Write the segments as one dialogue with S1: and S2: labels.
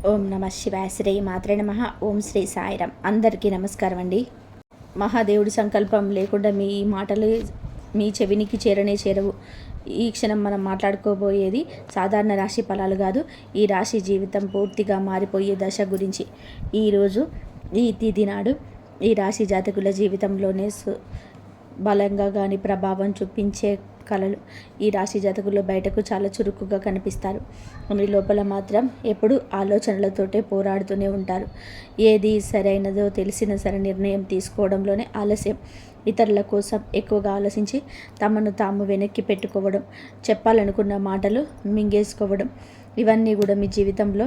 S1: ఓం నమ శివాయ. శ్రీ మాత్రే నమః. ఓం శ్రీ సాయిరాం. అందరికీ నమస్కారం అండి. మహాదేవుడి సంకల్పం లేకుండా మీ మాటలు మీ చెవినికి చేరవు. ఈ క్షణం మనం మాట్లాడుకోబోయేది సాధారణ రాశి ఫలాలు కాదు. ఈ రాశి జీవితం పూర్తిగా మారిపోయే దశ గురించి. ఈరోజు ఈ తిథి నాడు ఈ రాశి జాతకుల జీవితంలోనే బలంగా కానీ ప్రభావం చూపించే కళలు ఈ రాశి జాతకులు బయటకు చాలా చురుకుగా కనిపిస్తారు. మీ లోపల మాత్రం ఎప్పుడు ఆలోచనలతోటే పోరాడుతూనే ఉంటారు. ఏది సరైనదో తెలిసిన సరే నిర్ణయం తీసుకోవడంలోనే ఆలస్యం. ఇతరుల కోసం ఎక్కువగా ఆలోచించి తమను తాము వెనక్కి పెట్టుకోవడం, చెప్పాలనుకున్న మాటలు మింగేసుకోవడం, ఇవన్నీ కూడా మీ జీవితంలో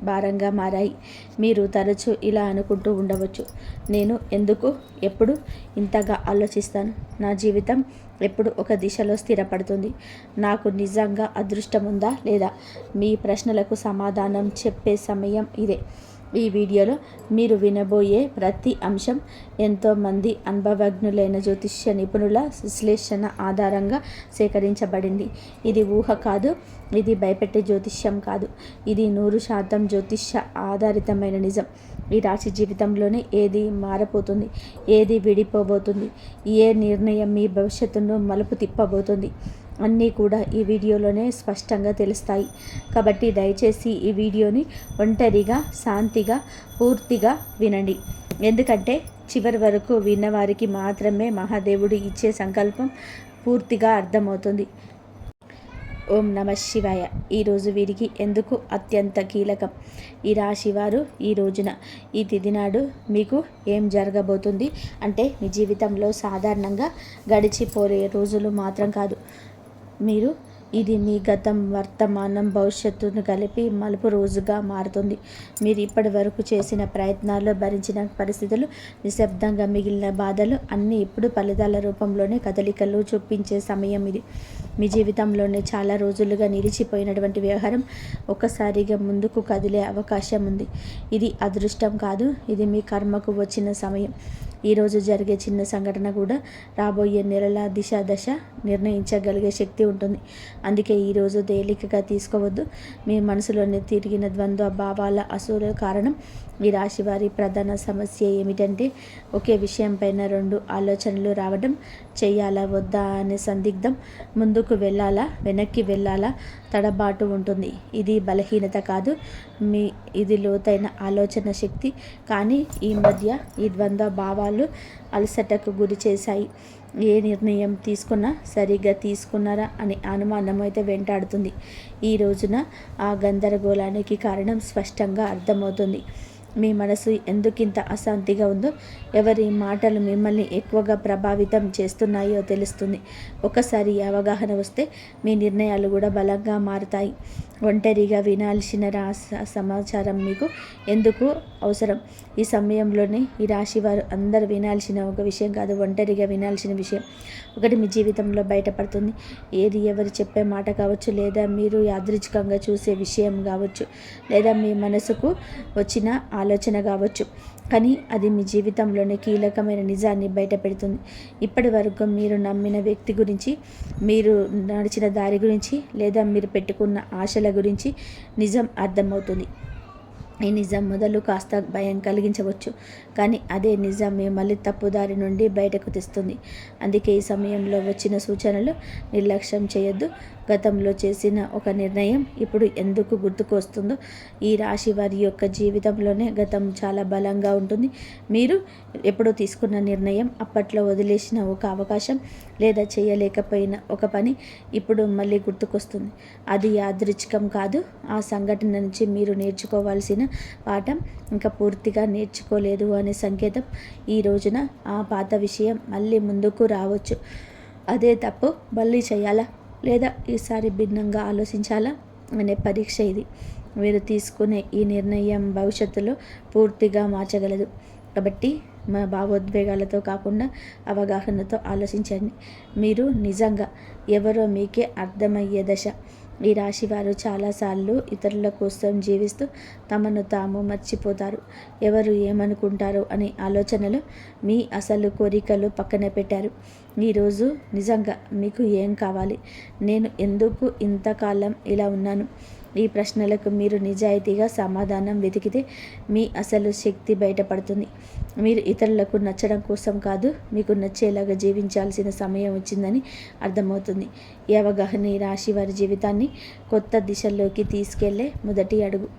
S1: భారంగా మారాయి. మీరు తరచూ ఇలా అనుకుంటూ ఉండవచ్చు, నేను ఎందుకు ఎప్పుడు ఇంతగా ఆలోచిస్తాను, నా జీవితం ఎప్పుడు ఒక దిశలో స్థిరపడుతుంది, నాకు నిజంగా అదృష్టం ఉందా లేదా? మీ ప్రశ్నలకు సమాధానం చెప్పే సమయం ఇదే. ఈ వీడియోలో మీరు వినబోయే ప్రతి అంశం ఎంతోమంది అనుభవజ్ఞులైన జ్యోతిష్య నిపుణుల విశ్లేషణ ఆధారంగా సేకరించబడింది. ఇది ఊహ కాదు, ఇది భయపెట్టే జ్యోతిష్యం కాదు, ఇది 100% జ్యోతిష్య ఆధారితమైన నిజం. ఈ రాశి జీవితంలోనే ఏది మారపోతుంది, ఏది విడిపోబోతుంది, ఏ నిర్ణయం మీ భవిష్యత్తును మలుపు తిప్పబోతుంది అన్నీ కూడా ఈ వీడియోలోనే స్పష్టంగా తెలుస్తాయి. కాబట్టి దయచేసి ఈ వీడియోని ఒంటరిగా శాంతిగా పూర్తిగా వినండి. ఎందుకంటే చివరి వరకు విన్నవారికి మాత్రమే మహాదేవుడు ఇచ్చే సంకల్పం పూర్తిగా అర్థమవుతుంది. ఓం నమ శివాయ. ఈరోజు వీరికి ఎందుకు అత్యంత కీలకం? ఈ రాశివారు ఈ రోజున ఈ తిథి నాడు మీకు ఏం జరగబోతుంది అంటే మీ జీవితంలో సాధారణంగా గడిచిపోయే రోజులు మాత్రం కాదు, మీరు ఇది మీ గతం వర్తమానం భవిష్యత్తును కలిపి మలుపు రోజుగా మారుతుంది. మీరు ఇప్పటి వరకు చేసిన ప్రయత్నాలు, భరించిన పరిస్థితులు, నిశ్శబ్దంగా మిగిలిన బాధలు అన్నీ ఇప్పుడు ఫలితాల రూపంలోనే కదలికలు చూపించే సమయం ఇది. మీ జీవితంలోనే చాలా రోజులుగా నిలిచిపోయినటువంటి వ్యవహారం ఒక్కసారిగా ముందుకు కదిలే అవకాశం ఉంది. ఇది అదృష్టం కాదు, ఇది మీ కర్మకు వచ్చిన సమయం. ఈరోజు జరిగే చిన్న సంఘటన కూడా రాబోయే నెలల దశ నిర్ణయించగలిగే శక్తి ఉంటుంది. అందుకే ఈరోజు తేలికగా తీసుకోవద్దు. మీ మనసులోనే తిరిగిన ద్వంద్వ భావాల అసూల కారణం. ఈ రాశి వారి ప్రధాన సమస్య ఏమిటంటే ఒకే విషయం పైన 2 ఆలోచనలు రావడం. చెయ్యాలా వద్దా అనే సందిగ్ధం, ముందుకు వెళ్ళాలా వెనక్కి వెళ్ళాలా తడబాటు ఉంటుంది. ఇది బలహీనత కాదు, ఇది లోతైన ఆలోచన శక్తి. కానీ ఈ మధ్య ఈ ద్వంద్వ భావాలు అలసటకు గురి చేశాయి. ఏ నిర్ణయం తీసుకున్నా సరిగ్గా తీసుకున్నారా అనే అనుమానం అయితే వెంటాడుతుంది. ఈ రోజున ఆ గందరగోళానికి కారణం స్పష్టంగా అర్థమవుతుంది. మీ మనసు ఎందుకింత అశాంతిగా ఉందో, ఎవరి మాటలు మిమ్మల్ని ఎక్కువగా ప్రభావితం చేస్తున్నాయో తెలుస్తుంది. ఒకసారి అవగాహన వస్తే మీ నిర్ణయాలు కూడా బలంగా మారుతాయి. ఒంటరిగా వినాల్సిన సమాచారం మీకు ఎందుకు అవసరం? ఈ సమయంలోనే ఈ రాశి వారు అందరూ వినాల్సిన ఒక విషయం కాదు, ఒంటరిగా వినాల్సిన విషయం ఒకటి మీ జీవితంలో బయటపడుతుంది. ఏది ఎవరు చెప్పే మాట కావచ్చు, లేదా మీరు యాదృచ్ఛికంగా చూసే విషయం కావచ్చు, లేదా మీ మనసుకు వచ్చిన ఆలోచన కావచ్చు, కానీ అది మీ జీవితంలోనే కీలకమైన నిజాన్ని బయట పెడుతుంది. ఇప్పటి వరకు మీరు నమ్మిన వ్యక్తి గురించి, మీరు నడిచిన దారి గురించి, లేదా మీరు పెట్టుకున్న ఆశల గురించి నిజం అర్థమవుతుంది. ఈ నిజం మొదలు కాస్త భయం కలిగించవచ్చు, కానీ అదే నిజం మిమ్మల్ని తప్పుదారి నుండి బయటకు తెస్తుంది. అందుకే ఈ సమయంలో వచ్చిన సూచనలు నిర్లక్ష్యం చేయొద్దు. గతంలో చేసిన ఒక నిర్ణయం ఇప్పుడు ఎందుకు గుర్తుకు వస్తుందో, ఈ రాశి వారి యొక్క జీవితంలోనే గతం చాలా బలంగా ఉంటుంది. మీరు ఎప్పుడో తీసుకున్న నిర్ణయం, అప్పట్లో వదిలేసిన ఒక అవకాశం, లేదా చేయలేకపోయిన ఒక పని ఇప్పుడు మళ్ళీ గుర్తుకొస్తుంది. అది యాదృచ్ఛికం కాదు, ఆ సంఘటన నుంచి మీరు నేర్చుకోవాల్సిన పాఠం ఇంకా పూర్తిగా నేర్చుకోలేదు అనే సంకేతం. ఈ రోజున ఆ పాత విషయం మళ్ళీ ముందుకు రావచ్చు. అదే తప్పు మళ్ళీ చేయాలా, లేదా ఈసారి భిన్నంగా ఆలోచించాలా అనే పరీక్ష ఇది. మీరు తీసుకునే ఈ నిర్ణయం భవిష్యత్తులో పూర్తిగా మార్చగలదు. కాబట్టి మా భావోద్వేగాలతో కాకుండా అవగాహనతో ఆలోచించండి. మీరు నిజంగా ఎవరో మీకే అర్థమయ్యే దశ. ఈ రాశివారు చాలాసార్లు ఇతరుల కోసం జీవిస్తూ తమను తాము మర్చిపోతారు. ఎవరు ఏమనుకుంటారో అనే ఆలోచనలు మీ అసలు కోరికలు పక్కన పెట్టారు. ఈరోజు నిజంగా మీకు ఏం కావాలి? నేను ఎందుకు ఇంతకాలం ఇలా ఉన్నాను? ఈ ప్రశ్నలకు మీరు నిజాయితీగా సమాధానం వెతికితే మీ అసలు శక్తి బయటపడుతుంది. మీరు ఇతరులకు నచ్చడం కోసం కాదు, మీకు నచ్చేలాగా జీవించాల్సిన సమయం వచ్చిందని అర్థమవుతుంది. ఈ అవగాహన ఈ రాశి వారి జీవితాన్ని కొత్త దిశల్లోకి తీసుకెళ్లే మొదటి అడుగు.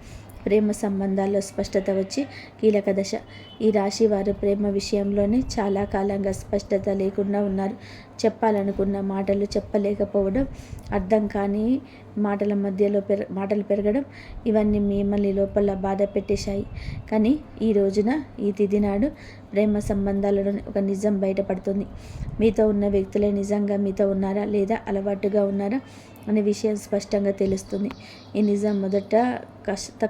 S1: ప్రేమ సంబంధాల్లో స్పష్టత వచ్చి కీలక దశ. ఈ రాశి వారు ప్రేమ విషయంలోనే చాలా కాలంగా స్పష్టత లేకుండా ఉన్నారు. చెప్పాలనుకున్న మాటలు చెప్పలేకపోవడం, అర్థం కాని మాటల మధ్యలో మాటలు పెరగడం, ఇవన్నీ మిమ్మల్ని లోపల బాధ పెట్టేశాయి. కానీ ఈ రోజున, ఈ తిథి నాడు ప్రేమ సంబంధాలలో ఒక నిజం బయటపడుతుంది. మీతో ఉన్న వ్యక్తులే నిజంగా మీతో ఉన్నారా లేదా అలవాటుగా ఉన్నారా అనే విషయం స్పష్టంగా తెలుస్తుంది. ఈ నిజం మొదట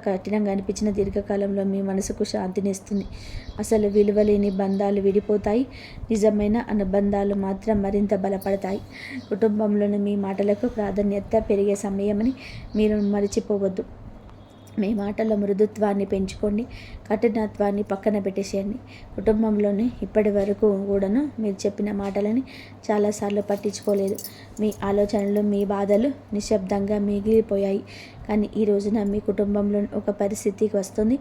S1: కఠినంగా అనిపించిన దీర్ఘకాలంలో మీ మనసుకు శాంతినిస్తుంది. అసలు విలువలేని బంధాలు విడిపోతాయి, నిజమైన అనుబంధాలు మాత్రం మరింత బలపడతాయి. కుటుంబంలోని మీ మాటలకు ప్రాధాన్యత పెరిగే సమయమని మీరు మరిచిపోవద్దు. మీ మాటల మృదుత్వాన్ని పెంచుకోండి, కఠినత్వాన్ని పక్కన పెట్టేసేయండి. కుటుంబంలోని ఇప్పటి వరకు కూడాను మీరు చెప్పిన మాటలని చాలాసార్లు పట్టించుకోలేదు. మీ ఆలోచనలు, మీ బాధలు నిశ్శబ్దంగా మిగిలిపోయాయి. కానీ ఈ రోజున మీ కుటుంబంలో ఒక పరిస్థితికి వస్తుంది.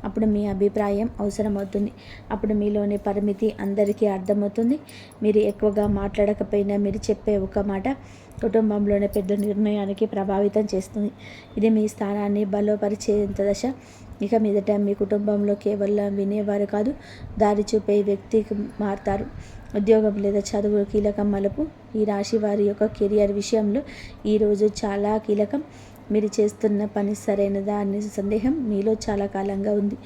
S1: అప్పుడు మీ అభిప్రాయం అవసరమవుతుంది. అప్పుడు మీలోని పరిమితి అందరికీ అర్థమవుతుంది. మీరు ఎక్కువగా మాట్లాడకపోయినా మీరు చెప్పే ఒక మాట కుటుంబంలోని పెద్ద నిర్ణయానికి ప్రభావితం చేస్తుంది. ఇది మీ స్థానాన్ని బలోపరిచేంత దశ. ఇక మీదట మీ కుటుంబంలో కేవలం వినేవారు కాదు, దారి చూపే వ్యక్తికి మారుతారు. ఉద్యోగం లేదా చదువు కీలకం మలుపు. ఈ రాశి వారి యొక్క కెరియర్ విషయంలో ఈరోజు చాలా కీలకం. మీరు చేస్తున్న పని సరైనదా అనే సందేహం మీలో చాలా కాలంగా ఉంది.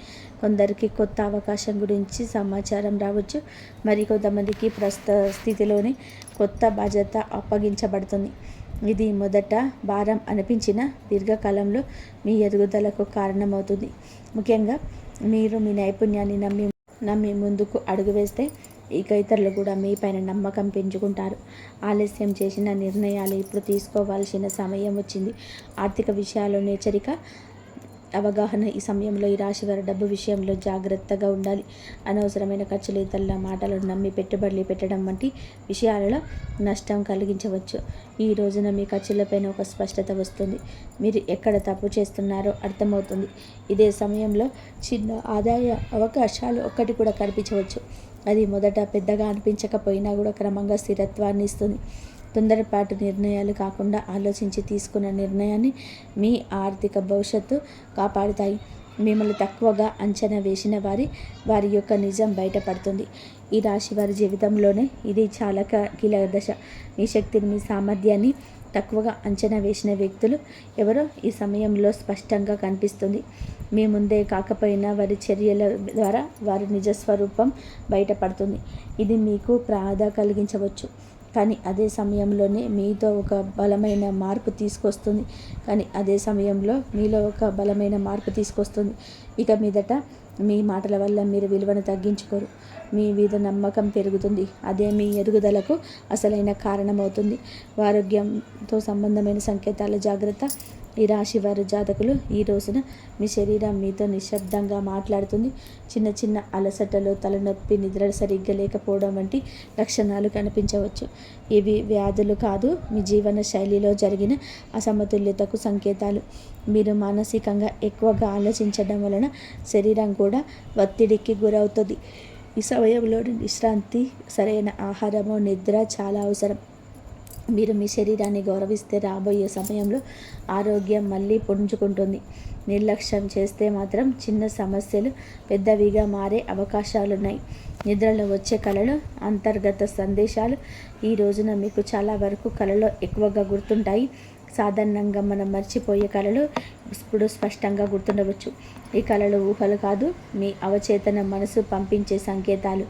S1: కొందరికి కొత్త అవకాశం గురించి సమాచారం రావచ్చు, మరి కొంతమందికి ప్రస్తుత స్థితిలోనే కొత్త బాధ్యత అప్పగించబడుతుంది. ఇది మొదట భారం అనిపించిన దీర్ఘకాలంలో మీ ఎదుగుదలకు కారణమవుతుంది. ముఖ్యంగా మీరు మీ నైపుణ్యాన్ని నమ్మి ముందుకు అడుగు వేస్తే ఇక ఇతరులు కూడా మీపైన నమ్మకం పెంచుకుంటారు. ఆలస్యం చేసిన నిర్ణయాలు ఇప్పుడు తీసుకోవాల్సిన సమయం వచ్చింది. ఆర్థిక విషయాల్లోని హెచ్చరిక, అవగాహన. ఈ సమయంలో ఈ రాశి వారి డబ్బు విషయంలో జాగ్రత్తగా ఉండాలి. అనవసరమైన ఖర్చులు, ఇతరుల మాటలను నమ్మి పెట్టుబడులు పెట్టడం వంటి విషయాలలో నష్టం కలిగించవచ్చు. ఈ రోజున మీ ఖర్చులపైన ఒక స్పష్టత వస్తుంది. మీరు ఎక్కడ తప్పు చేస్తున్నారో అర్థమవుతుంది. ఇదే సమయంలో చిన్న ఆదాయ అవకాశాలు ఒక్కటి కూడా కనిపించవచ్చు. అది మొదట పెద్దగా అనిపించకపోయినా కూడా క్రమంగా స్థిరత్వాన్ని ఇస్తుంది. తొందరపాటు నిర్ణయాలు కాకుండా ఆలోచించి తీసుకున్న నిర్ణయాన్ని మీ ఆర్థిక భవిష్యత్తు కాపాడుతాయి. మిమ్మల్ని తక్కువగా అంచనా వేసిన వారి యొక్క నిజం బయటపడుతుంది. ఈ రాశి వారి జీవితంలోనే ఇది చాలా కీలక దశ. మీ శక్తిని, మీ సామర్థ్యాన్ని తక్కువగా అంచనా వేసిన వ్యక్తులు ఎవరో ఈ సమయంలో స్పష్టంగా కనిపిస్తుంది. మీ ముందే కాకపోయినా వారి చర్యల ద్వారా వారి నిజస్వరూపం బయటపడుతుంది. ఇది మీకు బాధ కలిగించవచ్చు, కానీ అదే సమయంలోనే మీతో ఒక బలమైన మార్పు తీసుకొస్తుంది. ఇక మీదట మీ మాటల వల్ల మీరు విలువను తగ్గించుకోరు, మీ మీద నమ్మకం పెరుగుతుంది. అదే మీ ఎదుగుదలకు అసలైన కారణమవుతుంది. ఆరోగ్యంతో సంబంధమైన సంకేతాల జాగ్రత్త. ఈ రాశి వారి జాతకులు ఈ రోజున మీ శరీరం మీతో నిశ్శబ్దంగా మాట్లాడుతుంది. చిన్న చిన్న అలసటలు, తలనొప్పి, నిద్ర సరిగ్గా లేకపోవడం వంటి లక్షణాలు కనిపించవచ్చు. ఇవి వ్యాధులు కాదు, మీ జీవన శైలిలో జరిగిన అసమతుల్యతకు సంకేతాలు. మీరు మానసికంగా ఎక్కువగా ఆలోచించడం వలన శరీరం కూడా ఒత్తిడికి గురవుతుంది. ఈ సమయంలో విశ్రాంతి, సరైన ఆహారము, నిద్ర చాలా అవసరం. మీరు మీ శరీరాన్ని గౌరవిస్తే రాబోయే సమయంలో ఆరోగ్యం మళ్ళీ పుంజుకుంటుంది. నిర్లక్ష్యం చేస్తే మాత్రం చిన్న సమస్యలు పెద్దవిగా మారే అవకాశాలున్నాయి. నిద్రలో వచ్చే కళలు, అంతర్గత సందేశాలు ఈ రోజున మీకు చాలా వరకు కళలో ఎక్కువగా గుర్తుంటాయి. సాధారణంగా మనం మర్చిపోయే కళలు ఇప్పుడు స్పష్టంగా గుర్తుండవచ్చు. ఈ కళలు ఊహలు కాదు, మీ అవచేతన మనసు పంపించే సంకేతాలు.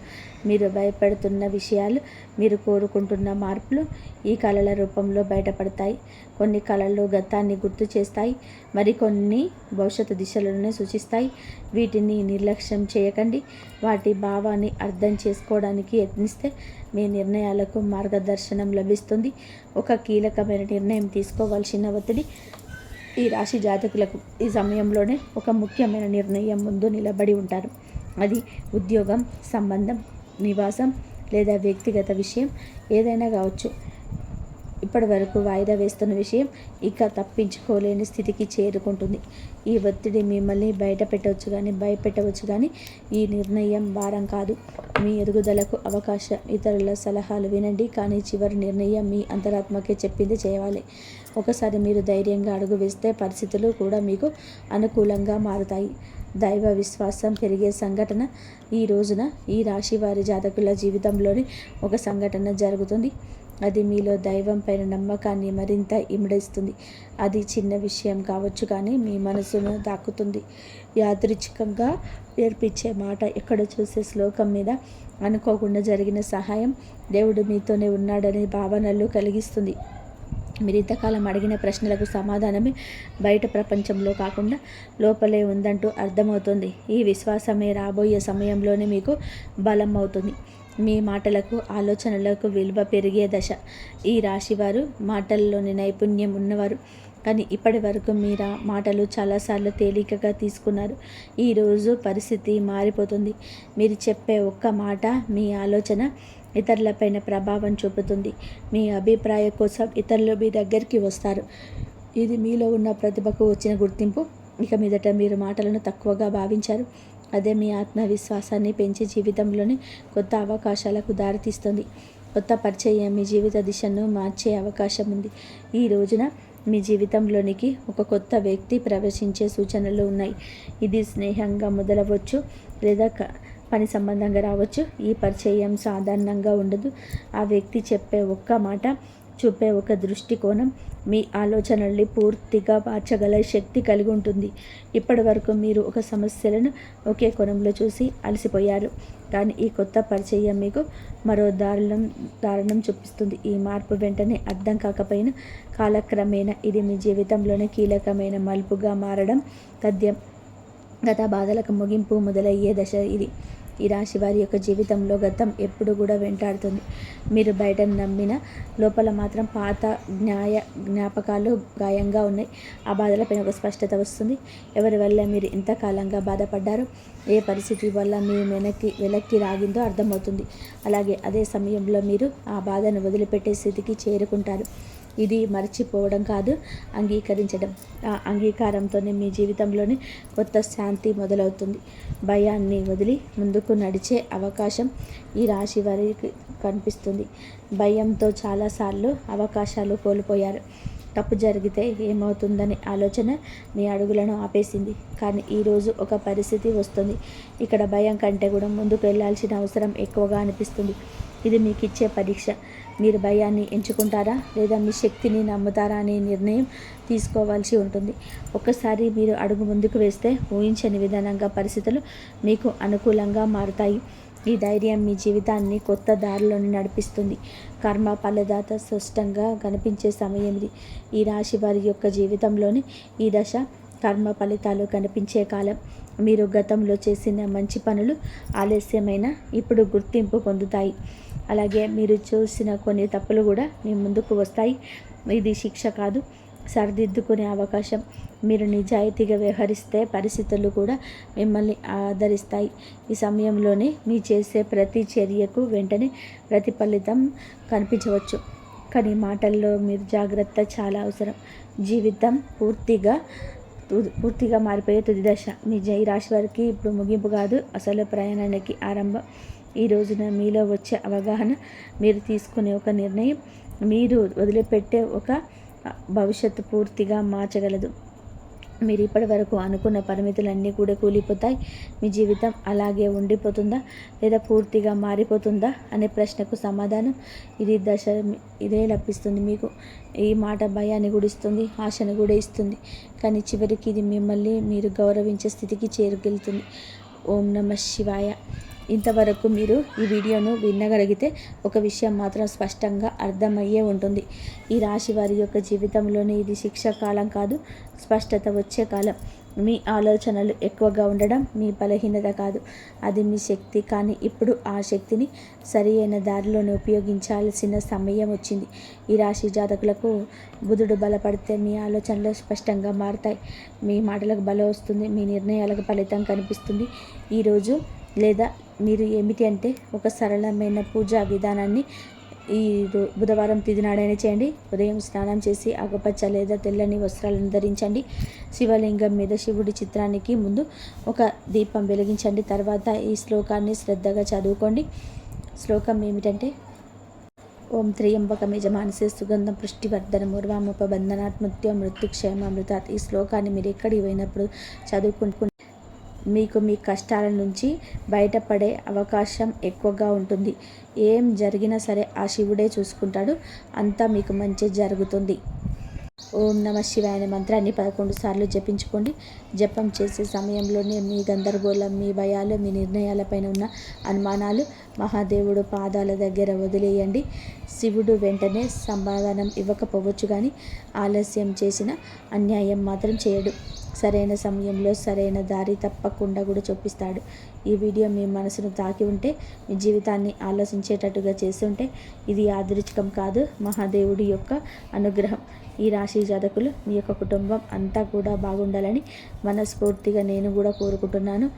S1: మీరు భయపడుతున్న విషయాలు, మీరు కోరుకుంటున్న మార్పులు ఈ కళల రూపంలో బయటపడతాయి. కొన్ని కళలు గతాన్ని గుర్తు చేస్తాయి, మరికొన్ని భవిష్యత్తు దిశలను సూచిస్తాయి. వీటిని నిర్లక్ష్యం చేయకండి. వాటి భావాన్ని అర్థం చేసుకోవడానికి యత్నిస్తే మీ నిర్ణయాలకు మార్గదర్శనం లభిస్తుంది. ఒక కీలకమైన నిర్ణయం తీసుకోవాల్సిన ఒత్తిడి ఈ రాశి జాతకులకు ఈ సమయంలోనే ఒక ముఖ్యమైన నిర్ణయం ముందు నిలబడి ఉంటారు. అది ఉద్యోగం, సంబంధం, నివాసం లేదా వ్యక్తిగత విషయం ఏదైనా కావచ్చు. ఇప్పటి వరకు వాయిదా వేస్తున్న విషయం ఇక తప్పించుకోలేని స్థితికి చేరుకుంటుంది. ఈ ఒత్తిడి మిమ్మల్ని భయపెట్టవచ్చు కానీ ఈ నిర్ణయం భారం కాదు. మీ ఎదుగుదలకు అవకాశం. ఇతరుల సలహాలు వినండి, కానీ చివరి నిర్ణయం మీ అంతరాత్మకే చెప్పింది చేయాలి. ఒకసారి మీరు ధైర్యంగా అడుగు వేస్తే పరిస్థితులు కూడా మీకు అనుకూలంగా మారుతాయి. దైవ విశ్వాసం పెరిగే సంఘటన. ఈ రోజున ఈ రాశి వారి జాతకుల జీవితంలోని ఒక సంఘటన జరుగుతుంది. అది మీలో దైవం పైన నమ్మకాన్ని మరింత ఇమిడిస్తుంది. అది చిన్న విషయం కావచ్చు, కానీ మీ మనసును తాకుతుంది. యాదృచ్ఛికంగా నేర్పించే మాట, ఎక్కడ చూసే శ్లోకం మీద అనుకోకుండా జరిగిన సహాయం దేవుడు మీతోనే ఉన్నాడనే భావనలు కలిగిస్తుంది. మీరు ఇంతకాలం అడిగిన ప్రశ్నలకు సమాధానమే బయట ప్రపంచంలో కాకుండా లోపలే ఉందంటూ అర్థమవుతుంది. ఈ విశ్వాసమే రాబోయే సమయంలోనే మీకు బలం అవుతుంది. మీ మాటలకు, ఆలోచనలకు విలువ పెరిగే దశ. ఈ రాశివారు మాటల్లోని నైపుణ్యం ఉన్నవారు, కానీ ఇప్పటి వరకు మీరు మాటలు చాలాసార్లు తేలికగా తీసుకున్నారు. ఈరోజు పరిస్థితి మారిపోతుంది. మీరు చెప్పే ఒక్క మాట, మీ ఆలోచన ఇతరులపైన ప్రభావం చూపుతుంది. మీ అభిప్రాయం కోసం ఇతరులు మీ దగ్గరికి వస్తారు. ఇది మీలో ఉన్న ప్రతిభకు వచ్చిన గుర్తింపు. ఇక మీదట మీరు మాటలను తక్కువగా భావించారు. అదే మీ ఆత్మవిశ్వాసాన్ని పెంచి జీవితంలోని కొత్త అవకాశాలకు దారితీస్తుంది. కొత్త పరిచయం మీ జీవిత దిశను మార్చే అవకాశం ఉంది. ఈ రోజున మీ జీవితంలోనికి ఒక కొత్త వ్యక్తి ప్రవేశించే సూచనలు ఉన్నాయి. ఇది స్నేహంగా మొదలవచ్చు, లేదా పని సంబంధంగా రావచ్చు. ఈ పరిచయం సాధారణంగా ఉండదు. ఆ వ్యక్తి చెప్పే ఒక్క మాట, చూపే ఒక దృష్టికోణం మీ ఆలోచనల్ని పూర్తిగా మార్చగల శక్తి కలిగి ఉంటుంది. ఇప్పటి వరకు మీరు ఒక సమస్యలను ఒకే కోణంలో చూసి అలసిపోయారు, కానీ ఈ కొత్త పరిచయం మీకు మరో దారుణం చూపిస్తుంది. ఈ మార్పు వెంటనే అర్థం కాకపోయినా కాలక్రమేణా ఇది మీ జీవితంలోనే కీలకమైన మలుపుగా మారడం తథ్యం. గత బాధలకు ముగింపు మొదలయ్యే దశ ఇది. ఈ రాశి వారి యొక్క జీవితంలో గతం ఎప్పుడు కూడా వెంటాడుతుంది. మీరు బయట నమ్మిన లోపల మాత్రం పాత జ్ఞాపకాలు గాయంగా ఉన్నాయి. ఆ బాధలపైన ఒక స్పష్టత వస్తుంది. ఎవరి వల్ల మీరు ఇంతకాలంగా బాధపడ్డారో, ఏ పరిస్థితి వల్ల మీ వెనక్కి రాగిందో అర్థమవుతుంది. అలాగే అదే సమయంలో మీరు ఆ బాధను వదిలిపెట్టే స్థితికి చేరుకుంటారు. ఇది మర్చిపోవడం కాదు, అంగీకరించడం. ఆ అంగీకారంతోనే మీ జీవితంలోని కొత్త శాంతి మొదలవుతుంది. భయాన్ని వదిలి ముందుకు నడిచే అవకాశం ఈ రాశి వారికి కనిపిస్తుంది. భయంతో చాలాసార్లు అవకాశాలు కోల్పోయారు. తప్పు జరిగితే ఏమవుతుందనే ఆలోచన మీ అడుగులను ఆపేసింది. కానీ ఈరోజు ఒక పరిస్థితి వస్తుంది. ఇక్కడ భయం కంటే కూడా ముందుకు వెళ్ళాల్సిన అవసరం ఎక్కువగా అనిపిస్తుంది. ఇది మీకు ఇచ్చే పరీక్ష. మీరు భయాన్ని ఎంచుకుంటారా, లేదా మీ శక్తిని నమ్ముతారా అనే నిర్ణయం తీసుకోవాల్సి ఉంటుంది. ఒక్కసారి మీరు అడుగు ముందుకు వేస్తే ఊహించని విధానంగా పరిస్థితులు మీకు అనుకూలంగా మారుతాయి. ఈ ధైర్యం మీ జీవితాన్ని కొత్త దారిలోని నడిపిస్తుంది. కర్మ ఫలదాత స్పష్టంగా కనిపించే సమయం ఇది. ఈ రాశి వారి యొక్క జీవితంలోని ఈ దశ కర్మ ఫలితాలు కనిపించే కాలం. మీరు గతంలో చేసిన మంచి పనులు ఆలస్యమైన ఇప్పుడు గుర్తింపు పొందుతాయి. అలాగే మీరు చూసిన కొన్ని తప్పులు కూడా మీ ముందుకు వస్తాయి. ఇది శిక్ష కాదు, సరిదిద్దుకునే అవకాశం. మీరు నిజాయితీగా వ్యవహరిస్తే పరిస్థితులు కూడా మిమ్మల్ని ఆదరిస్తాయి. ఈ సమయంలోనే మీ చేసే ప్రతి చర్యకు వెంటనే ప్రతిఫలితం కనిపించవచ్చు, కానీ మాటల్లో మీరు జాగ్రత్త చాలా అవసరం. జీవితం పూర్తిగా మారిపోయే తుది దశ. మీ రాశి వారికి ఇప్పుడు ముగింపు కాదు, అసలు ప్రయాణానికి ఆరంభం. ఈ రోజున మీలో వచ్చే అవగాహన, మీరు తీసుకునే ఒక నిర్ణయం, మీరు వదిలిపెట్టే ఒక భవిష్యత్తు పూర్తిగా మార్చగలదు. మీరు ఇప్పటి వరకు అనుకున్న పరిమితులన్నీ కూడా కూలిపోతాయి. మీ జీవితం అలాగే ఉండిపోతుందా, లేదా పూర్తిగా మారిపోతుందా అనే ప్రశ్నకు సమాధానం ఇదే లభిస్తుంది మీకు. ఈ మాట భయాన్ని కూడా ఇస్తుంది, ఆశను కూడా ఇస్తుంది, కానీ చివరికి ఇది మిమ్మల్ని మీరు గౌరవించే స్థితికి చేరుకెళ్తుంది. ఓం నమః శివాయ. ఇంతవరకు మీరు ఈ వీడియోను వినగలిగితే ఒక విషయం మాత్రం స్పష్టంగా అర్థమయ్యే ఉంటుంది. ఈ రాశి వారి యొక్క జీవితంలోనే ఇది శిక్ష కాలం కాదు, స్పష్టత వచ్చే కాలం. మీ ఆలోచనలు ఎక్కువగా ఉండడం మీ బలహీనత కాదు, అది మీ శక్తి. కానీ ఇప్పుడు ఆ శక్తిని సరి అయిన దారిలోనే ఉపయోగించాల్సిన సమయం వచ్చింది. ఈ రాశి జాతకులకు బుధుడు బలపడితే మీ ఆలోచనలు స్పష్టంగా మారుతాయి, మీ మాటలకు బలం వస్తుంది, మీ నిర్ణయాలకు ఫలితం కనిపిస్తుంది. ఈరోజు లేదా మీరు ఏమిటి అంటే ఒక సరళమైన పూజా విధానాన్ని ఈ బుధవారం తిథి నాడైనా చేయండి. ఉదయం స్నానం చేసి ఆకుపచ్చ లేదా తెల్లని వస్త్రాలను ధరించండి. శివలింగం మీద శివుడి చిత్రానికి ముందు ఒక దీపం వెలిగించండి. తర్వాత ఈ శ్లోకాన్ని శ్రద్ధగా చదువుకోండి. శ్లోకం ఏమిటంటే, ఓం త్ర్యంబకం యజమానసే సుగంధం పుష్టివర్ధనం ఉర్వాముపబంధనాత్ మృత్యుక్షయమృతాత్. ఈ శ్లోకాన్ని మీరు ఎక్కడికి పోయినప్పుడు చదువుకుంటూ మీకు మీ కష్టాల నుంచి బయటపడే అవకాశం ఎక్కువగా ఉంటుంది. ఏం జరిగినా సరే ఆ శివుడే చూసుకుంటాడు. అంతా మీకు మంచి జరుగుతుంది. ఓం నమ శివాయ అనే మంత్రాన్ని 11 సార్లు జపించుకోండి. జపం చేసే సమయంలోనే మీ గందరగోళం, మీ భయాలు, మీ నిర్ణయాలపైన ఉన్న అనుమానాలు మహాదేవుడు పాదాల దగ్గర వదిలేయండి. శివుడు వెంటనే సమాధానం ఇవ్వకపోవచ్చు, కానీ ఆలస్యం చేసిన అన్యాయం మాత్రం చేయడు. సరైన సమయంలో సరైన దారి తప్పకుండా కూడా చూపిస్తాడు. ఈ వీడియో మీ మనసును తాకి ఉంటే, మీ జీవితాన్ని ఆలోచించేటట్టుగా చేసి ఉంటే, ఇది యాదృచ్ఛికం కాదు, మహాదేవుడి యొక్క అనుగ్రహం. ఈ రాశి జాతకులు, మీ యొక్క కుటుంబం అంతా కూడా బాగుండాలని మనస్ఫూర్తిగా నేను కూడా కోరుకుంటున్నాను.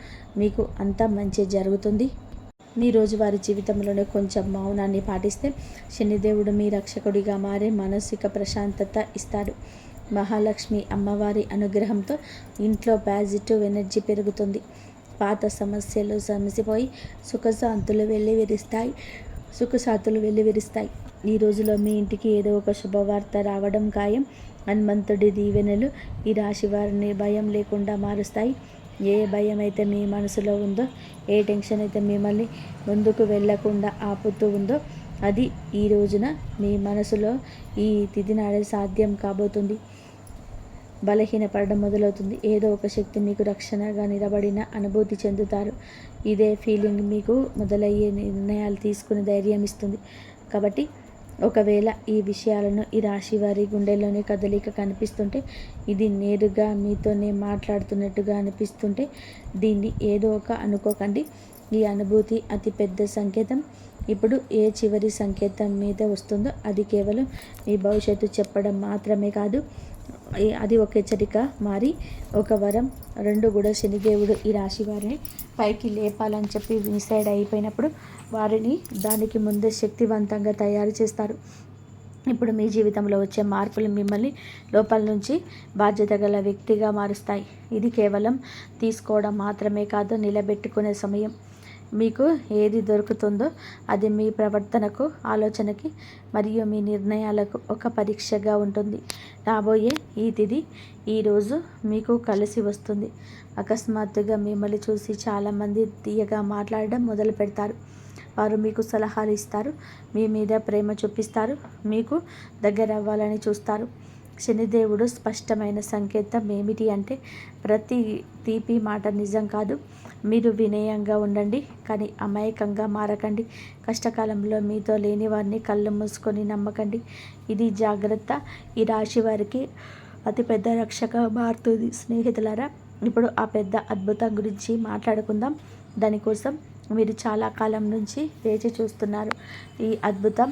S1: మీకు అంతా మంచి జరుగుతుంది. మీ రోజువారీ జీవితంలోనే కొంచెం మౌనాన్ని పాటిస్తే శనిదేవుడు మీ రక్షకుడిగా మారే మానసిక ప్రశాంతత ఇస్తాడు. మహాలక్ష్మి అమ్మవారి అనుగ్రహంతో ఇంట్లో పాజిటివ్ ఎనర్జీ పెరుగుతుంది. పాత సమస్యలు సమసిపోయి సుఖశాంతులు వెల్లివిరుస్తాయి. ఈ రోజులో మీ ఇంటికి ఏదో ఒక శుభవార్త రావడం ఖాయం. హనుమంతుడి దీవెనలు ఈ రాశి వారిని భయం లేకుండా మారుస్తాయి. ఏ భయం అయితే మీ మనసులో ఉందో, ఏ టెన్షన్ అయితే మిమ్మల్ని ముందుకు వెళ్లకుండా ఆపుతూ ఉందో, అది ఈ రోజున మీ మనసులో ఈ తిథి నాడే సాధ్యం కాబోతుంది. బలహీనపడడం మొదలవుతుంది. ఏదో ఒక శక్తి మీకు రక్షణగా నిలబడిన అనుభూతి చెందుతారు. ఇదే ఫీలింగ్ మీకు మొదలయ్యే నిర్ణయాలు తీసుకుని ధైర్యం ఇస్తుంది. కాబట్టి ఒకవేళ ఈ విషయాలను ఈ రాశి వారి గుండెల్లోనే కదలిక కనిపిస్తుంటే, ఇది నేరుగా మీతోనే మాట్లాడుతున్నట్టుగా అనిపిస్తుంటే, దీన్ని ఏదో ఒక అనుకోకండి. ఈ అనుభూతి అతి పెద్ద సంకేతం. ఇప్పుడు ఏ చివరి సంకేతం మీద వస్తుందో అది కేవలం మీ భవిష్యత్తు చెప్పడం మాత్రమే కాదు, అది ఒక హెచ్చరిక మారి ఒక వరం. రెండు కూడా శనిదేవుడు ఈ రాశి వారిని పైకి లేపాలని చెప్పి డిసైడ్ అయిపోయినప్పుడు వారిని దానికి ముందే శక్తివంతంగా తయారు చేస్తారు. ఇప్పుడు మీ జీవితంలో వచ్చే మార్పులు మిమ్మల్ని లోపల నుంచి బాధ్యత గల వ్యక్తిగా మారుస్తాయి. ఇది కేవలం తీసుకోవడం మాత్రమే కాదు, నిలబెట్టుకునే సమయం. మీకు ఏది దొరుకుతుందో అది మీ ప్రవర్తనకు, ఆలోచనకి మరియు మీ నిర్ణయాలకు ఒక పరీక్షగా ఉంటుంది. రాబోయే ఈ తిథి ఈరోజు మీకు కలిసి వస్తుంది. అకస్మాత్తుగా మిమ్మల్ని చూసి చాలామంది తీయగా మాట్లాడడం మొదలు పెడతారు. వారు మీకు సలహాలు ఇస్తారు, మీ మీద ప్రేమ చూపిస్తారు, మీకు దగ్గర అవ్వాలని చూస్తారు. శనిదేవుడు స్పష్టమైన సంకేతం ఏమిటి అంటే, ప్రతి తీపి మాట నిజం కాదు. మీరు వినయంగా ఉండండి, కానీ అమాయకంగా మారకండి. కష్టకాలంలో మీతో లేని వారిని కళ్ళు మూసుకొని నమ్మకండి. ఇది జాగ్రత్త. ఈ రాశి వారికి అతిపెద్ద రక్షగా మారుతుంది. స్నేహితులారా, ఇప్పుడు ఆ పెద్ద అద్భుతం గురించి మాట్లాడుకుందాం. దానికోసం మీరు చాలా కాలం నుంచి వేచి చూస్తున్నారు. ఈ అద్భుతం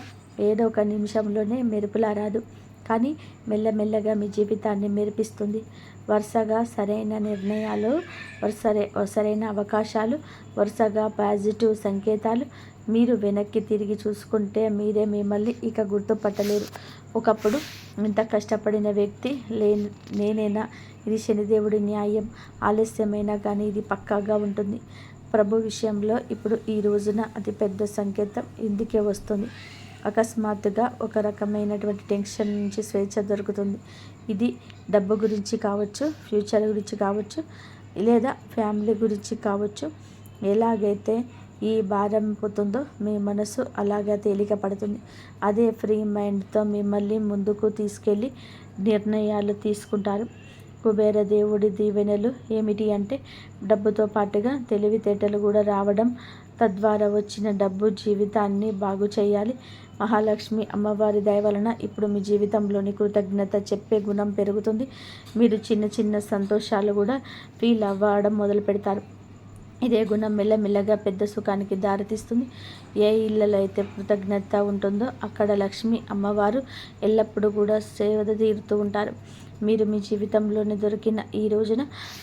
S1: ఏదో ఒక నిమిషంలోనే మెరుపులా రాదు, కానీ మెల్లమెల్లగా మీ జీవితాన్ని మెరిపిస్తుంది. వరుసగా సరైన నిర్ణయాలు, సరైన అవకాశాలు, వరుసగా పాజిటివ్ సంకేతాలు. మీరు వెనక్కి తిరిగి చూసుకుంటే మీరే మిమ్మల్ని ఇక గుర్తుపట్టలేరు. ఒకప్పుడు ఇంత కష్టపడిన వ్యక్తి నేనేనా? ఇది శనిదేవుడి న్యాయం. ఆలస్యమైనా కానీ ఇది పక్కాగా ఉంటుంది. ప్రభు విషయంలో ఇప్పుడు ఈ రోజున అతిపెద్ద సంకేతం ఇందుకే వస్తుంది. అకస్మాత్తుగా ఒక రకమైనటువంటి టెన్షన్ నుంచి స్వేచ్ఛ దొరుకుతుంది. ఇది డబ్బు గురించి కావచ్చు, ఫ్యూచర్ గురించి కావచ్చు, లేదా ఫ్యామిలీ గురించి కావచ్చు. ఎలాగైతే ఈ భారం పోతుందో మీ మనసు అలాగా తేలిక పడుతుంది. అదే ఫ్రీ మైండ్తో మిమ్మల్ని ముందుకు తీసుకెళ్ళి నిర్ణయాలు తీసుకుంటారు. కుబేర దేవుడి దీవెనలు ఏమిటి అంటే, డబ్బుతో పాటుగా తెలివితేటలు కూడా రావడం, తద్వారా వచ్చిన డబ్బు జీవితాన్ని బాగు చేయాలి. మహాలక్ష్మి అమ్మవారి దయ వలన ఇప్పుడు మీ జీవితంలోని కృతజ్ఞత చెప్పే గుణం పెరుగుతుంది. మీరు చిన్న చిన్న సంతోషాలు కూడా ఫీల్ అవ్వడం మొదలు పెడతారు. ఇదే గుణం మెల్లమెల్లగా పెద్ద సుఖానికి దారితీస్తుంది. ఏ ఇళ్ళలో అయితే కృతజ్ఞత ఉంటుందో అక్కడ లక్ష్మి అమ్మవారు ఎల్లప్పుడూ కూడా సేవ తీరుతూ ఉంటారు. మీరు మీ జీవితంలోనే దొరికిన ఈ రోజున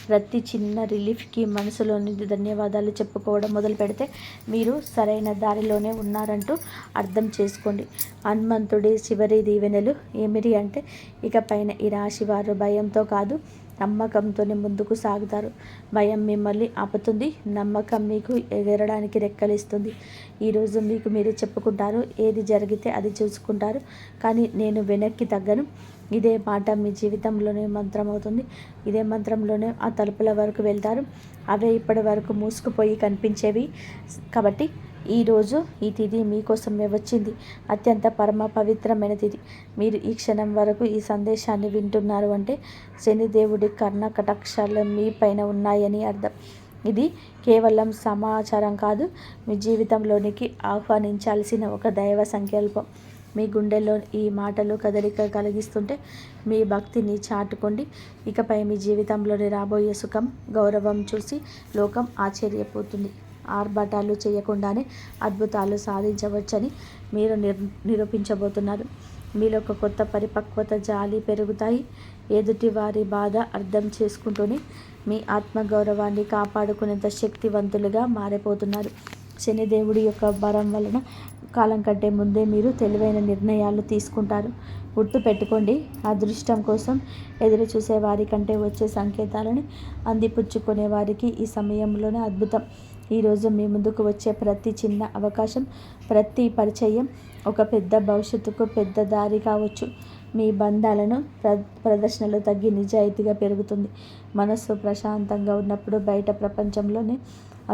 S1: ప్రతి చిన్న రిలీఫ్కి మనసులోని ధన్యవాదాలు చెప్పుకోవడం మొదలు పెడితే మీరు సరైన దారిలోనే ఉన్నారంటూ అర్థం చేసుకోండి. హనుమంతుడి చివరి దీవెనలు ఏమిటి అంటే, ఇకపైన ఈ రాశి వారు భయంతో కాదు, నమ్మకంతోనే ముందుకు సాగుతారు. భయం మిమ్మల్ని ఆపుతుంది, నమ్మకం మీకు ఎగరడానికి రెక్కలిస్తుంది. ఈరోజు మీకు మీరే చెప్పుకుంటారు, ఏది జరిగితే అది చూసుకుంటారు, కానీ నేను వెనక్కి తగ్గను. ఇదే మాట మీ జీవితంలోనే మంత్రం అవుతుంది. ఇదే మంత్రంలోనే ఆ తలుపుల వరకు వెళ్తారు. అవే ఇప్పటి వరకు మూసుకుపోయి కనిపించేవి. కాబట్టి ఈరోజు ఈ తిథి మీకోసమే వచ్చింది. అత్యంత పరమ పవిత్రమైన తిథి. మీరు ఈ క్షణం వరకు ఈ సందేశాన్ని వింటున్నారు అంటే శనిదేవుడి కర్ణ కటాక్షాలు మీ పైన ఉన్నాయని అర్థం. ఇది కేవలం సమాచారం కాదు, మీ జీవితంలోనికి ఆహ్వానించాల్సిన ఒక దైవ సంకల్పం. మీ గుండెల్లో ఈ మాటలు కదలిక కలిగిస్తుంటే మీ భక్తిని చాటుకోండి. ఇకపై మీ జీవితంలోని రాబోయే సుఖం, గౌరవం చూసి లోకం ఆశ్చర్యపోతుంది. ఆర్భటాలు చేయకుండానే అద్భుతాలు సాధించవచ్చని మీరు నిరూపించబోతున్నారు. మీలో ఒక కొత్త పరిపక్వత, జాలి పెరుగుతాయి. ఎదుటి వారి బాధ అర్థం చేసుకుంటూనే మీ ఆత్మగౌరవాన్ని కాపాడుకునేంత శక్తివంతులుగా మారిపోతున్నారు. శనిదేవుడి యొక్క బలం వలన కాలం కంటే ముందే మీరు తెలివైన నిర్ణయాలు తీసుకుంటారు. గుర్తు పెట్టుకోండి, అదృష్టం కోసం ఎదురు చూసే వారి కంటే వచ్చే సంకేతాలను అందిపుచ్చుకునే వారికి ఈ సమయంలోనే అద్భుతం. ఈరోజు మీ ముందుకు వచ్చే ప్రతి చిన్న అవకాశం, ప్రతి పరిచయం ఒక పెద్ద భవిష్యత్తుకు పెద్ద దారి కావచ్చు. మీ బంధాలను ప్రదర్శనలు తగ్గి నిజాయితీగా పెరుగుతుంది. మనస్సు ప్రశాంతంగా ఉన్నప్పుడు బయట ప్రపంచంలోనే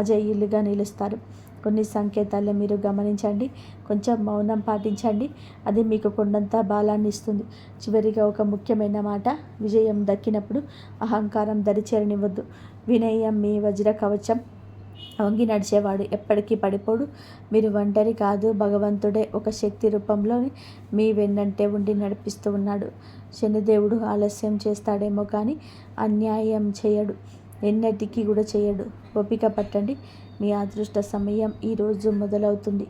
S1: అజేయులుగా నిలుస్తారు. కొన్ని సంకేతాలు మీరు గమనించండి, కొంచెం మౌనం పాటించండి, అది మీకు కొండంత బలాన్ని ఇస్తుంది. చివరిగా ఒక ముఖ్యమైన మాట, విజయం దక్కినప్పుడు అహంకారం దరిచేరనివ్వద్దు. వినయం మీ వజ్ర కవచం. వంగి నడిచేవాడు ఎప్పటికీ పడిపోడు. మీరు ఒంటరి కాదు, భగవంతుడే ఒక శక్తి రూపంలోని మీ వెన్నంటే ఉండి నడిపిస్తూ ఉన్నాడు. శనిదేవుడు ఆలస్యం చేస్తాడేమో కానీ అన్యాయం చేయడు, ఎన్నటికీ కూడా చేయడు. ఓపిక పట్టండి, మీ అదృష్ట సమయం ఈరోజు మొదలవుతుంది.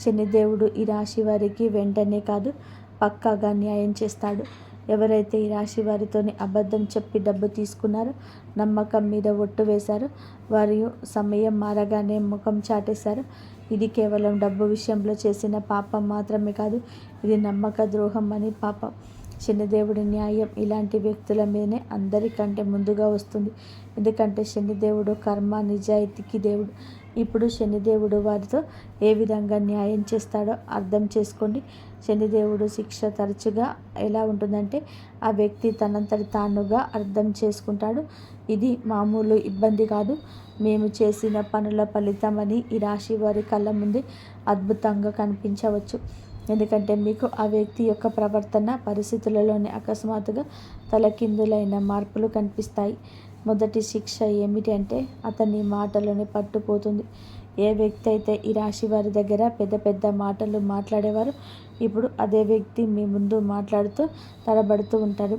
S1: శనిదేవుడు ఈ రాశి వారికి వెంటనే కాదు, పక్కాగా న్యాయం చేస్తాడు. ఎవరైతే ఈ రాశి వారితోని అబద్ధం చెప్పి డబ్బు తీసుకున్నారో, నమ్మకం మీద ఒట్టు వేశారో, వారి సమయం మారగానే ముఖం చాటేశారో, ఇది కేవలం డబ్బు విషయంలో చేసిన పాపం మాత్రమే కాదు, ఇది నమ్మక ద్రోహం అని పాపం. శనిదేవుడి న్యాయం ఇలాంటి వ్యక్తుల మీదనే అందరికంటే ముందుగా వస్తుంది. ఎందుకంటే శనిదేవుడు కర్మ, నిజాయితీకి దేవుడు. ఇప్పుడు శనిదేవుడు వారితో ఏ విధంగా న్యాయం చేస్తాడో అర్థం చేసుకోండి. శనిదేవుడు శిక్ష తరచుగా ఎలా ఉంటుందంటే, ఆ వ్యక్తి తనంతటి తానుగా అర్థం చేసుకుంటాడు. ఇది మామూలు ఇబ్బంది కాదు, మేము చేసిన పనుల ఫలితం అని ఈ రాశి వారి కళ్ళ ముందే అద్భుతంగా కనిపించవచ్చు. ఎందుకంటే మీకు ఆ వ్యక్తి యొక్క ప్రవర్తన, పరిస్థితులలోని అకస్మాత్తుగా తలకిందులైన మార్పులు కనిపిస్తాయి. మొదటి శిక్ష ఏమిటి అంటే, అతని మాటలోనే పట్టుపోతుంది. ఏ వ్యక్తి అయితే ఈ రాశి వారి దగ్గర పెద్ద పెద్ద మాటలు మాట్లాడేవారు, ఇప్పుడు అదే వ్యక్తి మీ ముందు మాట్లాడుతూ తడబడుతూ ఉంటాడు,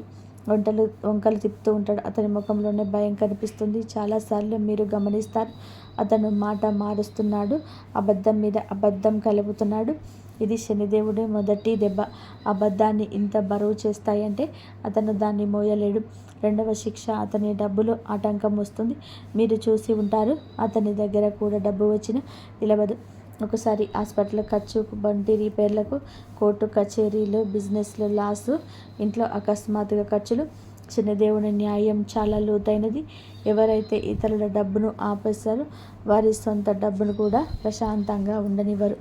S1: వంకలు తిప్పుతూ ఉంటాడు. అతని ముఖంలోనే భయం కనిపిస్తుంది. చాలాసార్లు మీరు గమనిస్తారు, అతను మాట మారుస్తున్నాడు, అబద్ధం మీద అబద్ధం కలుపుతున్నాడు. ఇది శనిదేవుడి మొదటి దెబ్బ. అబద్ధాన్ని ఇంత బరువు చేస్తాయంటే అతను దాన్ని మోయలేడు. రెండవ శిక్ష, అతని డబ్బులు ఆటంకం వస్తుంది. మీరు చూసి ఉంటారు, అతని దగ్గర కూడా డబ్బు వచ్చినా నిలవదు. ఒకసారి హాస్పిటల్ ఖర్చు, బండి రిపేర్లకు, కోర్టు కచేరీలు, బిజినెస్లో లాసు, ఇంట్లో అకస్మాత్తుగా ఖర్చులు. శనిదేవుని న్యాయం చాలా లోతైనది. ఎవరైతే ఇతరుల డబ్బును ఆపేస్తారో వారి సొంత డబ్బును కూడా ప్రశాంతంగా ఉండనివ్వరు.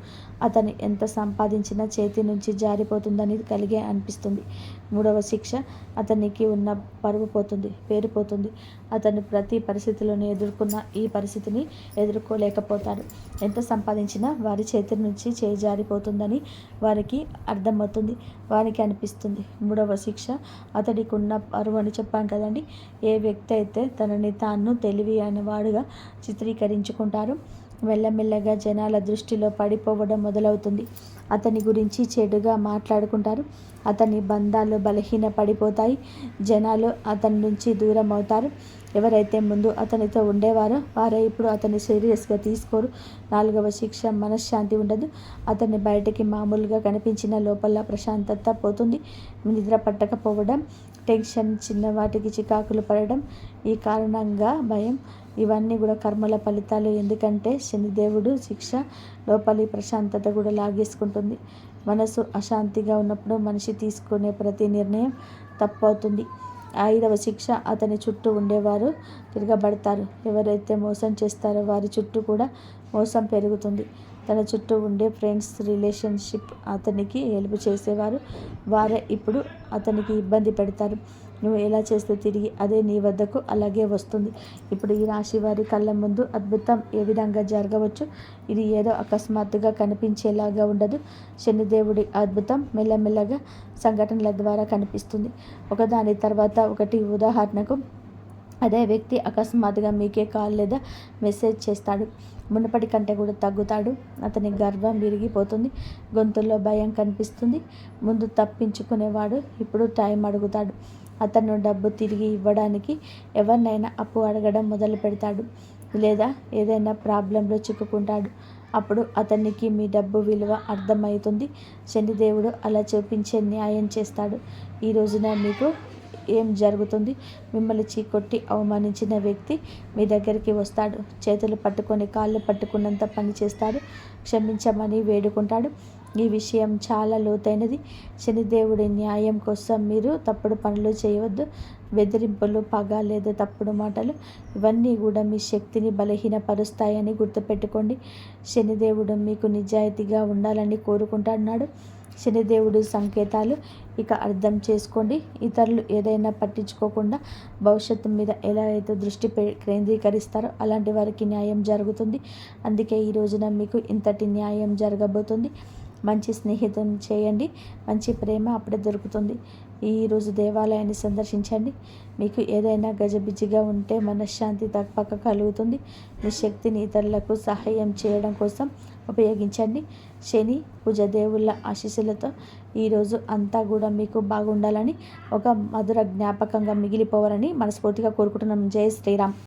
S1: అతను ఎంత సంపాదించినా చేతి నుంచి జారిపోతుందని కలిగే అనిపిస్తుంది. మూడవ శిక్ష, అతనికి ఉన్న పరువు పోతుంది, పేరు పోతుంది. అతను ప్రతి పరిస్థితిలోనే ఎదుర్కొన్న ఈ పరిస్థితిని ఎదుర్కోలేకపోతాడు. ఎంత సంపాదించినా వారి చేతి నుంచి చేయి జారిపోతుందని వారికి అర్థమవుతుంది, వారికి అనిపిస్తుంది. మూడవ శిక్ష, అతడికి ఉన్న పరువు అని చెప్పాను కదండి. ఏ వ్యక్తి అయితే తనని తాను తెలివి అనేవాడుగా చిత్రీకరించుకుంటారో మెల్లమెల్లగా జనాల దృష్టిలో పడిపోవడం మొదలవుతుంది. అతని గురించి చెడుగా మాట్లాడుకుంటారు. అతని బంధాలు బలహీన పడిపోతాయి. జనాలు అతని నుంచి దూరం అవుతారు. ఎవరైతే ముందు అతనితో ఉండేవారో వారే ఇప్పుడు అతన్ని సీరియస్గా తీసుకోరు. నాలుగవ శిక్ష, మనశ్శాంతి ఉండదు. అతన్ని బయటికి మామూలుగా కనిపించిన లోపల ప్రశాంతత పోతుంది. నిద్ర పట్టకపోవడం, టెన్షన్, చిన్న వాటికి చికాకులు పడడం, ఈ కారణంగా భయం, ఇవన్నీ కూడా కర్మల ఫలితాలు. ఎందుకంటే శనిదేవుడు శిక్ష లోపలి ప్రశాంతత కూడా లాగేసుకుంటుంది. మనసు అశాంతిగా ఉన్నప్పుడు మనిషి తీసుకునే ప్రతి నిర్ణయం తప్పు అవుతుంది. 5వ శిక్ష, అతని చుట్టూ ఉండేవారు తిరగబడతారు. ఎవరైతే మోసం చేస్తారో వారి చుట్టూ కూడా మోసం పెరుగుతుంది. తన చుట్టూ ఉండే ఫ్రెండ్స్, రిలేషన్షిప్, అతనికి హెల్ప్ చేసేవారు వారే ఇప్పుడు అతనికి ఇబ్బంది పెడతారు. నువ్వు ఎలా చేస్తే తిరిగి అదే నీ వద్దకు అలాగే వస్తుంది. ఇప్పుడు ఈ రాశి వారి కళ్ళ ముందు అద్భుతం ఏ విధంగా జరగవచ్చు. ఇది ఏదో అకస్మాత్తుగా కనిపించేలాగా ఉండదు. శనిదేవుడి అద్భుతం మెల్లమెల్లగా సంఘటనల ద్వారా కనిపిస్తుంది, ఒకదాని తర్వాత ఒకటి. ఉదాహరణకు, అదే వ్యక్తి అకస్మాత్తుగా మీకే కాల్ లేదా మెసేజ్ చేస్తాడు. మునుపటి కంటే కూడా తగ్గుతాడు. అతని గర్వం విరిగిపోతుంది. గొంతుల్లో భయం కనిపిస్తుంది. ముందు తప్పించుకునేవాడు ఇప్పుడు టైం అడుగుతాడు. అతను డబ్బు తిరిగి ఇవ్వడానికి ఎవరినైనా అప్పు అడగడం మొదలు పెడతాడు, లేదా ఏదైనా ప్రాబ్లంలో చిక్కుకుంటాడు. అప్పుడు అతనికి మీ డబ్బు విలువ అర్థమవుతుంది. శనిదేవుడు అలా చూపించే న్యాయం చేస్తాడు. ఈ రోజున మీకు ఏం జరుగుతుంది? మిమ్మల్ని చీకొట్టి అవమానించిన వ్యక్తి మీ దగ్గరికి వస్తాడు. చేతులు పట్టుకొని కాళ్ళు పట్టుకున్నంత పని చేస్తాడు. క్షమించమని వేడుకుంటాడు. ఈ విషయం చాలా లోతైనది. శనిదేవుడి న్యాయం కోసం మీరు తప్పుడు పనులు చేయవద్దు. బెదిరింపులు, పగ లేదా తప్పుడు మాటలు, ఇవన్నీ కూడా మీ శక్తిని బలహీనపరుస్తాయని గుర్తుపెట్టుకోండి. శనిదేవుడు మీకు నిజాయితీగా ఉండాలని కోరుకుంటున్నాడు. శనిదేవుడి సంకేతాలు ఇక అర్థం చేసుకోండి. ఇతరులు ఏదైనా పట్టించుకోకుండా భవిష్యత్తు మీద ఎలా అయితే దృష్టి కేంద్రీకరిస్తారో అలాంటి వారికి న్యాయం జరుగుతుంది. అందుకే ఈ రోజున మీకు ఇంతటి న్యాయం జరగబోతుంది. మంచి స్నేహితం చేయండి. మంచి ప్రేమ అప్పుడే దొరుకుతుంది. ఈరోజు దేవాలయాన్ని సందర్శించండి. మీకు ఏదైనా గజిబిజిగా ఉంటే మనశ్శాంతి తప్పక కలుగుతుంది. మీ శక్తిని ఇతరులకు సహాయం చేయడం కోసం ఉపయోగించండి. శని, కుజ దేవుళ్ళ ఆశీస్సులతో ఈరోజు అంతా కూడా మీకు బాగుండాలని, ఒక మధుర జ్ఞాపకంగా మిగిలిపోవాలని మనస్ఫూర్తిగా కోరుకుంటున్నాం. జై శ్రీరామ్.